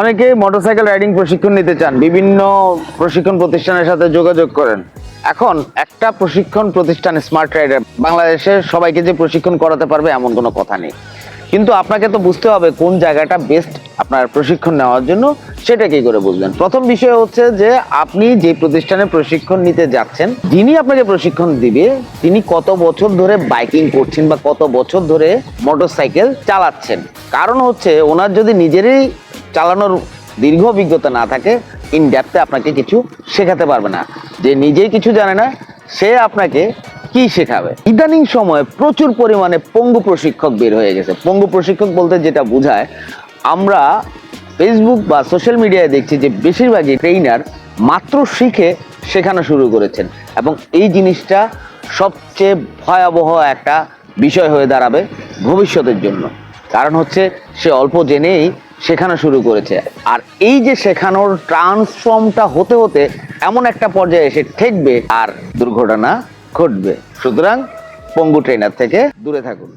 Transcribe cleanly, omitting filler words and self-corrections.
অনেকে motorcycle riding প্রশিক্ষণ নিতে চান, বিভিন্ন প্রশিক্ষণ প্রতিষ্ঠানের সাথে যোগাযোগ করেন। এখন একটা প্রশিক্ষণ প্রতিষ্ঠান স্মার্ট রাইডার বাংলাদেশের সবাইকে যে প্রশিক্ষণ করাতে পারবে এমন কোনো কথা নেই, কিন্তু আপনাকে তো বুঝতে হবে কোন জায়গাটা বেস্ট আপনার প্রশিক্ষণ নেওয়ার জন্য। সেটা কি করে বুঝবেন? প্রথম বিষয় হচ্ছে যে আপনি যে প্রতিষ্ঠানে প্রশিক্ষণ নিতে যাচ্ছেন, যিনি আপনাকে প্রশিক্ষণ দিবে তিনি কত বছর ধরে বাইকিং করছেন বা কত বছর ধরে মোটরসাইকেল চালাচ্ছেন। কারণ হচ্ছে ওনার যদি নিজেরই চালানোর দীর্ঘ অভিজ্ঞতা না থাকে, ইন ডেপথে আপনাকে কিছু শেখাতে পারবে না। যে নিজেই কিছু জানে না সে আপনাকে কি শেখাবে? ইদানিং সময়ে প্রচুর পরিমাণে পঙ্গু প্রশিক্ষক বের হয়ে গেছে। পঙ্গু প্রশিক্ষক বলতে যেটা বোঝায়, আমরা ফেসবুক বা সোশ্যাল মিডিয়ায় দেখছি যে বেশিরভাগই ট্রেইনার মাত্র শিখে শেখানো শুরু করেছেন, এবং এই জিনিসটা সবচেয়ে ভয়াবহ একটা বিষয় হয়ে দাঁড়াবে ভবিষ্যতের জন্য। কারণ হচ্ছে সে অল্প জেনেই শেখানো শুরু করেছে, আর এই যে শেখানোর ট্রান্সফর্মটা হতে হতে এমন একটা পর্যায়ে এসে ঠেকবে আর দুর্ঘটনা ঘটবে। সুতরাং পঙ্গু ট্রেনার থেকে দূরে থাকুন।